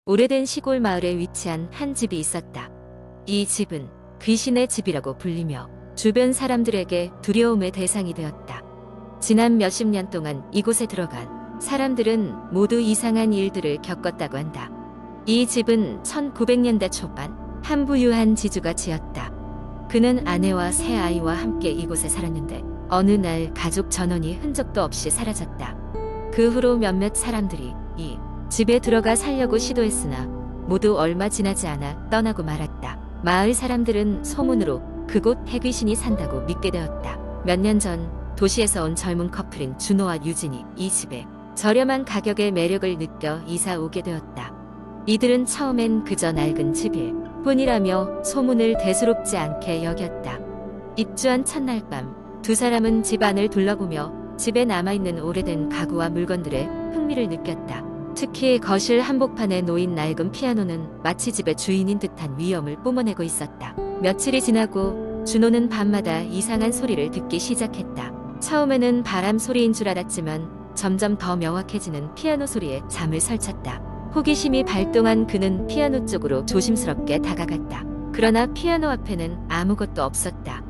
오래된 시골 마을에 위치한 한 집이 있었다. 이 집은 귀신의 집이라고 불리며 주변 사람들에게 두려움의 대상이 되었다. 지난 몇십 년 동안 이곳에 들어간 사람들은 모두 이상한 일들을 겪었다고 한다. 이 집은 1900년대 초반 한 부유한 지주가 지었다. 그는 아내와 세 아이와 함께 이곳에 살았는데 어느 날 가족 전원이 흔적도 없이 사라졌다. 그 후로 몇몇 사람들이 이 집에 들어가 살려고 시도했으나 모두 얼마 지나지 않아 떠나고 말았다. 마을 사람들은 소문으로 그곳 해귀신이 산다고 믿게 되었다. 몇 년 전 도시에서 온 젊은 커플인 준호와 유진이 이 집에 저렴한 가격의 매력을 느껴 이사 오게 되었다. 이들은 처음엔 그저 낡은 집일 뿐이라며 소문을 대수롭지 않게 여겼다. 입주한 첫날 밤 두 사람은 집 안을 둘러보며 집에 남아있는 오래된 가구와 물건들에 흥미를 느꼈다. 특히 거실 한복판에 놓인 낡은 피아노는 마치 집의 주인인 듯한 위엄을 뿜어내고 있었다. 며칠이 지나고 준호는 밤마다 이상한 소리를 듣기 시작했다. 처음에는 바람 소리인 줄 알았지만 점점 더 명확해지는 피아노 소리에 잠을 설쳤다. 호기심이 발동한 그는 피아노 쪽으로 조심스럽게 다가갔다. 그러나 피아노 앞에는 아무것도 없었다.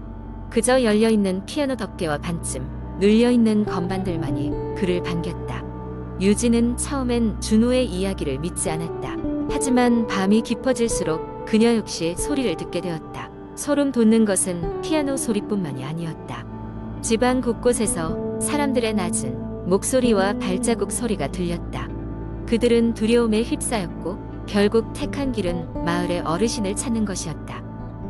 그저 열려있는 피아노 덮개와 반쯤 눌려있는 건반들만이 그를 반겼다. 유진은 처음엔 준호의 이야기를 믿지 않았다. 하지만 밤이 깊어질수록 그녀 역시 소리를 듣게 되었다. 소름 돋는 것은 피아노 소리뿐만이 아니었다. 집안 곳곳에서 사람들의 낮은 목소리와 발자국 소리가 들렸다. 그들은 두려움에 휩싸였고 결국 택한 길은 마을의 어르신을 찾는 것이었다.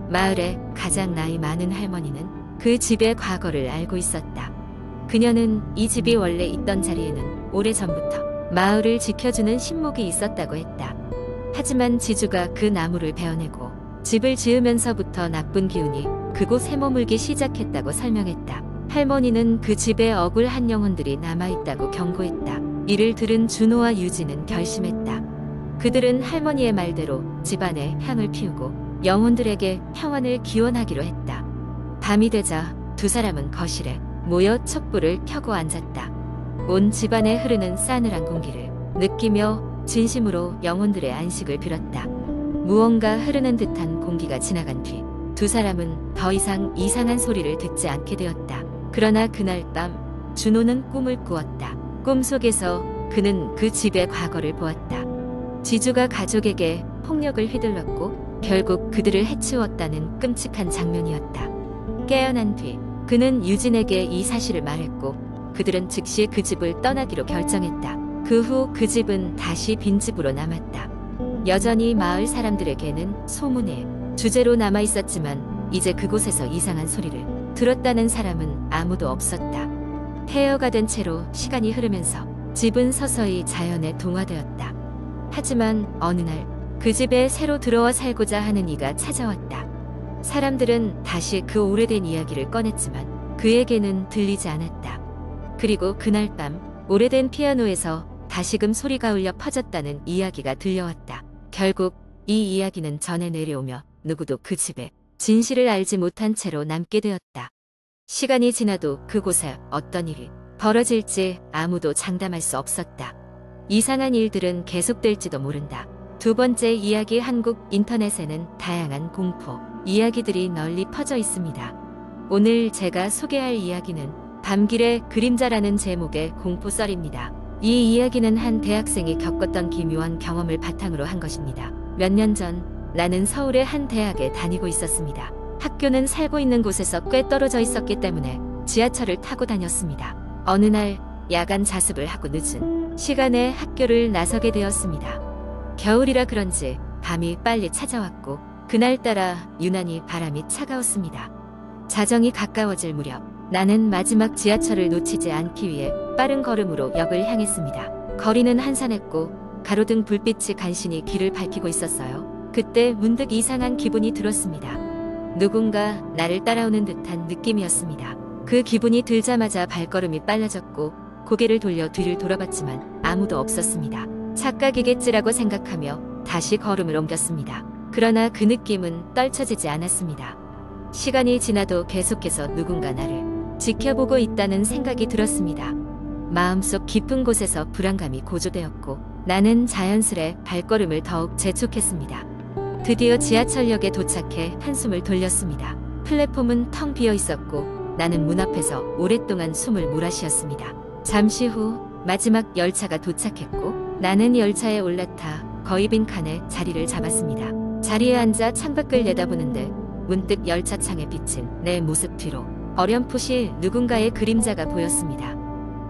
마을의 가장 나이 많은 할머니는 그 집의 과거를 알고 있었다. 그녀는 이 집이 원래 있던 자리에는 오래전부터 마을을 지켜주는 신목이 있었다고 했다. 하지만 지주가 그 나무를 베어내고 집을 지으면서부터 나쁜 기운이 그곳에 머물기 시작했다고 설명했다. 할머니는 그 집에 억울한 영혼들이 남아있다고 경고했다. 이를 들은 준호와 유진은 결심했다. 그들은 할머니의 말대로 집안에 향을 피우고 영혼들에게 평안을 기원하기로 했다. 밤이 되자 두 사람은 거실에 모여 촛불을 켜고 앉았다. 온 집안에 흐르는 싸늘한 공기를 느끼며 진심으로 영혼들의 안식을 빌었다. 무언가 흐르는 듯한 공기가 지나간 뒤 두 사람은 더 이상 이상한 소리를 듣지 않게 되었다. 그러나 그날 밤 준호는 꿈을 꾸었다. 꿈속에서 그는 그 집의 과거를 보았다. 지주가 가족에게 폭력을 휘둘렀고 결국 그들을 해치웠다는 끔찍한 장면이었다. 깨어난 뒤 그는 유진에게 이 사실을 말했고 그들은 즉시 그 집을 떠나기로 결정했다. 그 후 그 집은 다시 빈집으로 남았다. 여전히 마을 사람들에게는 소문의 주제로 남아 있었지만 이제 그곳에서 이상한 소리를 들었다는 사람은 아무도 없었다. 폐허가 된 채로 시간이 흐르면서 집은 서서히 자연에 동화되었다. 하지만 어느 날 그 집에 새로 들어와 살고자 하는 이가 찾아왔다. 사람들은 다시 그 오래된 이야기를 꺼냈지만 그에게는 들리지 않았다. 그리고 그날 밤 오래된 피아노에서 다시금 소리가 울려 퍼졌다는 이야기가 들려왔다. 결국 이 이야기는 전해 내려오며 누구도 그 집의 진실을 알지 못한 채로 남게 되었다. 시간이 지나도 그곳에 어떤 일이 벌어질지 아무도 장담할 수 없었다. 이상한 일들은 계속될지도 모른다. 두 번째 이야기. 한국 인터넷에는 다양한 공포 이야기들이 널리 퍼져 있습니다. 오늘 제가 소개할 이야기는 밤길의 그림자라는 제목의 공포썰입니다. 이 이야기는 한 대학생이 겪었던 기묘한 경험을 바탕으로 한 것입니다. 몇 년 전 나는 서울의 한 대학에 다니고 있었습니다. 학교는 살고 있는 곳에서 꽤 떨어져 있었기 때문에 지하철을 타고 다녔습니다. 어느 날 야간 자습을 하고 늦은 시간에 학교를 나서게 되었습니다. 겨울이라 그런지 밤이 빨리 찾아왔고 그날따라 유난히 바람이 차가웠습니다. 자정이 가까워질 무렵 나는 마지막 지하철을 놓치지 않기 위해 빠른 걸음으로 역을 향했습니다. 거리는 한산했고 가로등 불빛이 간신히 길을 밝히고 있었어요. 그때 문득 이상한 기분이 들었습니다. 누군가 나를 따라오는 듯한 느낌이었습니다. 그 기분이 들자마자 발걸음이 빨라졌고 고개를 돌려 뒤를 돌아봤지만 아무도 없었습니다. 착각이겠지라고 생각하며 다시 걸음을 옮겼습니다. 그러나 그 느낌은 떨쳐지지 않았습니다. 시간이 지나도 계속해서 누군가 나를 지켜보고 있다는 생각이 들었습니다. 마음속 깊은 곳에서 불안감이 고조되었고 나는 자연스레 발걸음을 더욱 재촉했습니다. 드디어 지하철역에 도착해 한숨을 돌렸습니다. 플랫폼은 텅 비어 있었고 나는 문 앞에서 오랫동안 숨을 몰아쉬었습니다. 잠시 후 마지막 열차가 도착했고 나는 열차에 올라타 거의 빈 칸에 자리를 잡았습니다. 자리에 앉아 창밖을 내다보는데 문득 열차 창에 비친 내 모습 뒤로 어렴풋이 누군가의 그림자가 보였습니다.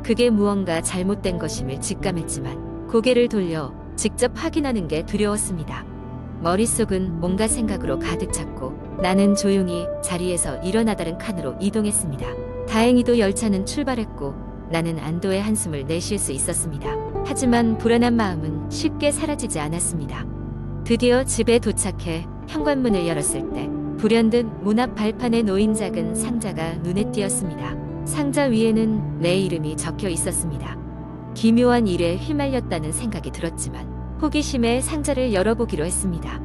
그게 무언가 잘못된 것임을 직감했지만 고개를 돌려 직접 확인하는 게 두려웠습니다. 머릿속은 뭔가 생각으로 가득 찼고 나는 조용히 자리에서 일어나 다른 칸으로 이동했습니다. 다행히도 열차는 출발했고 나는 안도의 한숨을 내쉴 수 있었습니다. 하지만 불안한 마음은 쉽게 사라지지 않았습니다. 드디어 집에 도착해 현관문을 열었을 때 불현듯 문 앞 발판에 놓인 작은 상자가 눈에 띄었습니다. 상자 위에는 내 이름이 적혀 있었습니다. 기묘한 일에 휘말렸다는 생각이 들었지만 호기심에 상자를 열어보기로 했습니다.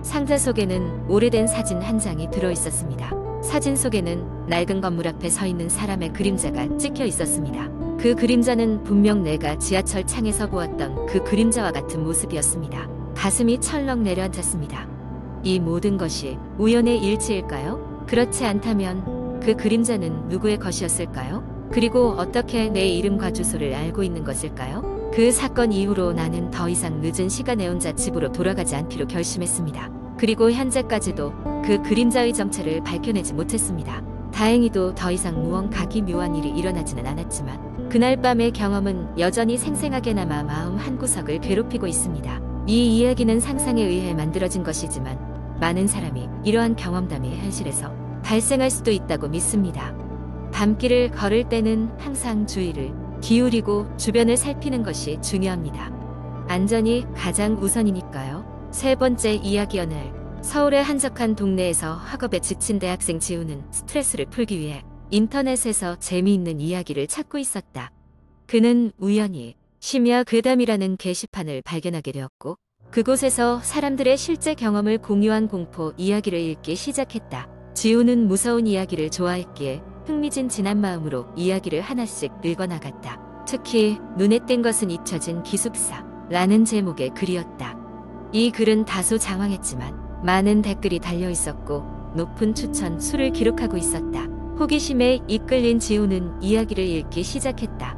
상자 속에는 오래된 사진 한 장이 들어 있었습니다. 사진 속에는 낡은 건물 앞에 서 있는 사람의 그림자가 찍혀 있었습니다. 그 그림자는 분명 내가 지하철 창에서 보았던 그 그림자와 같은 모습이었습니다. 가슴이 철렁 내려앉았습니다. 이 모든 것이 우연의 일치일까요? 그렇지 않다면 그 그림자는 누구의 것이었을까요? 그리고 어떻게 내 이름과 주소를 알고 있는 것일까요? 그 사건 이후로 나는 더 이상 늦은 시간에 혼자 집으로 돌아가지 않기로 결심했습니다. 그리고 현재까지도 그 그림자의 정체를 밝혀내지 못했습니다. 다행히도 더 이상 무언가 기묘한 일이 일어나지는 않았지만 그날 밤의 경험은 여전히 생생하게 남아 마음 한구석을 괴롭히고 있습니다. 이 이야기는 상상에 의해 만들어진 것이지만 많은 사람이 이러한 경험담이 현실에서 발생할 수도 있다고 믿습니다. 밤길을 걸을 때는 항상 주의를 기울이고 주변을 살피는 것이 중요합니다. 안전이 가장 우선이니까요. 세 번째 이야기. 어느 날 서울의 한적한 동네에서 학업에 지친 대학생 지우는 스트레스를 풀기 위해 인터넷에서 재미있는 이야기를 찾고 있었다. 그는 우연히 심야 괴담이라는 게시판을 발견하게 되었고 그곳에서 사람들의 실제 경험을 공유한 공포 이야기를 읽기 시작했다. 지우는 무서운 이야기를 좋아했기에 흥미진진한 마음으로 이야기를 하나씩 읽어나갔다. 특히 눈에 띈 것은 잊혀진 기숙사라는 제목의 글이었다. 이 글은 다소 장황했지만 많은 댓글이 달려있었고 높은 추천 수를 기록하고 있었다. 호기심에 이끌린 지우는 이야기를 읽기 시작했다.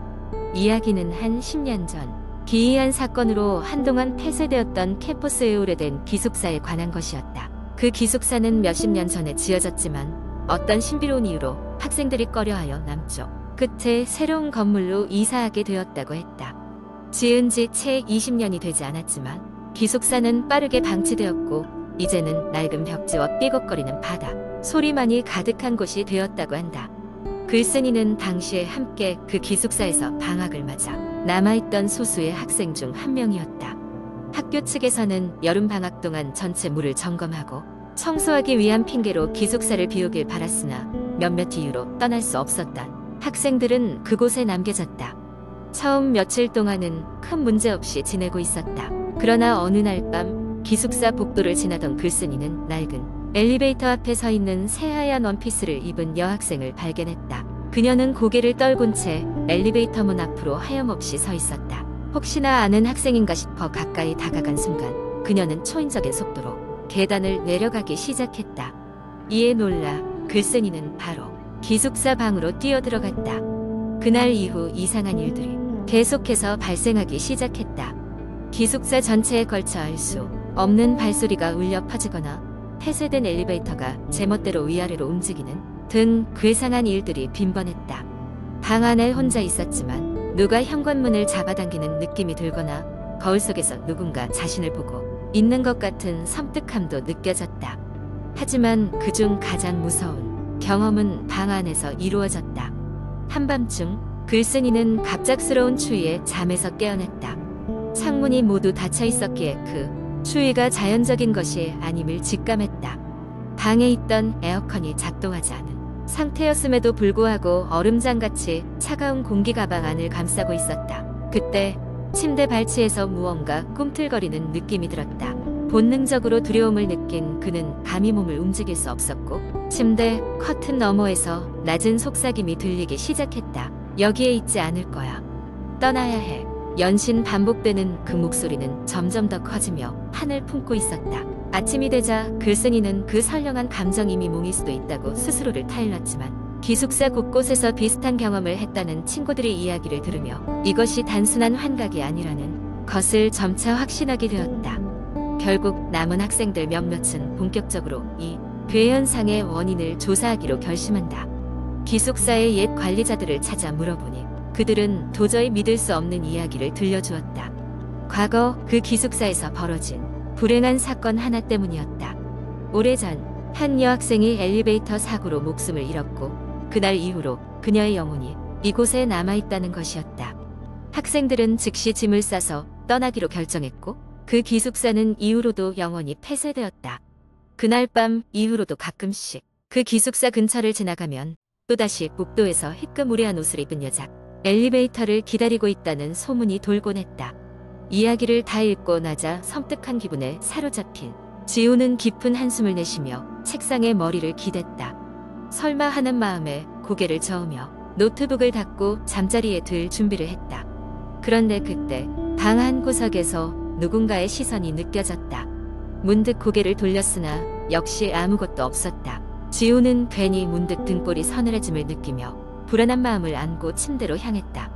이야기는 한 10년 전 기이한 사건으로 한동안 폐쇄되었던 캠퍼스의 오래된 기숙사에 관한 것이었다. 그 기숙사는 몇십 년 전에 지어졌지만 어떤 신비로운 이유로 학생들이 꺼려하여 남쪽 끝에 새로운 건물로 이사하게 되었다고 했다. 지은 지 채 20년이 되지 않았지만 기숙사는 빠르게 방치되었고 이제는 낡은 벽지와 삐걱거리는 바다, 소리만이 가득한 곳이 되었다고 한다. 글쓴이는 당시에 함께 그 기숙사에서 방학을 맞아 남아있던 소수의 학생 중 한 명이었다. 학교 측에서는 여름방학 동안 전체 물을 점검하고 청소하기 위한 핑계로 기숙사를 비우길 바랐으나 몇몇 이유로 떠날 수 없었던 학생들은 그곳에 남겨졌다. 처음 며칠 동안은 큰 문제 없이 지내고 있었다. 그러나 어느 날 밤 기숙사 복도를 지나던 글쓴이는 낡은 엘리베이터 앞에 서 있는 새하얀 원피스를 입은 여학생을 발견했다. 그녀는 고개를 떨군 채 엘리베이터 문 앞으로 하염없이 서 있었다. 혹시나 아는 학생인가 싶어 가까이 다가간 순간 그녀는 초인적인 속도로 계단을 내려가기 시작했다. 이에 놀라 글쓴이는 바로 기숙사 방으로 뛰어들어갔다. 그날 이후 이상한 일들이 계속해서 발생하기 시작했다. 기숙사 전체에 걸쳐 알 수 없는 발소리가 울려 퍼지거나 폐쇄된 엘리베이터가 제멋대로 위아래로 움직이는 등 괴상한 일들이 빈번했다. 방 안에 혼자 있었지만 누가 현관문을 잡아당기는 느낌이 들거나 거울 속에서 누군가 자신을 보고 있는 것 같은 섬뜩함도 느껴졌다. 하지만 그중 가장 무서운 경험은 방 안에서 이루어졌다. 한밤중 글쓴이는 갑작스러운 추위에 잠에서 깨어났다. 창문이 모두 닫혀 있었기에 그 추위가 자연적인 것이 아님을 직감했다. 방에 있던 에어컨이 작동하지 않은 상태였음에도 불구하고 얼음장같이 차가운 공기가 방 안을 감싸고 있었다. 그때 침대 발치에서 무언가 꿈틀거리는 느낌이 들었다. 본능적으로 두려움을 느낀 그는 감히 몸을 움직일 수 없었고 침대 커튼 너머에서 낮은 속삭임이 들리기 시작했다. 여기에 있지 않을 거야. 떠나야 해. 연신 반복되는 그 목소리는 점점 더 커지며 판을 품고 있었다. 아침이 되자 글쓴이는 그 선량한 감정이 미몽일 수도 있다고 스스로를 타일렀지만 기숙사 곳곳에서 비슷한 경험을 했다는 친구들의 이야기를 들으며 이것이 단순한 환각이 아니라는 것을 점차 확신하게 되었다. 결국 남은 학생들 몇몇은 본격적으로 이 괴현상의 원인을 조사하기로 결심한다. 기숙사의 옛 관리자들을 찾아 물어보니 그들은 도저히 믿을 수 없는 이야기를 들려주었다. 과거 그 기숙사에서 벌어진 불행한 사건 하나 때문이었다. 오래전 한 여학생이 엘리베이터 사고로 목숨을 잃었고 그날 이후로 그녀의 영혼이 이곳에 남아있다는 것이었다. 학생들은 즉시 짐을 싸서 떠나기로 결정했고 그 기숙사는 이후로도 영원히 폐쇄되었다. 그날 밤 이후로도 가끔씩 그 기숙사 근처를 지나가면 또다시 복도에서 희끄무레한 옷을 입은 여자 엘리베이터를 기다리고 있다는 소문이 돌곤 했다. 이야기를 다 읽고 나자 섬뜩한 기분에 사로잡힌 지우는 깊은 한숨을 내쉬며 책상에 머리를 기댔다. 설마 하는 마음에 고개를 저으며 노트북을 닫고 잠자리에 들 준비를 했다. 그런데 그때 방 한 구석에서 누군가의 시선이 느껴졌다. 문득 고개를 돌렸으나 역시 아무것도 없었다. 지우는 괜히 문득 등골이 서늘해짐을 느끼며 불안한 마음을 안고 침대로 향했다.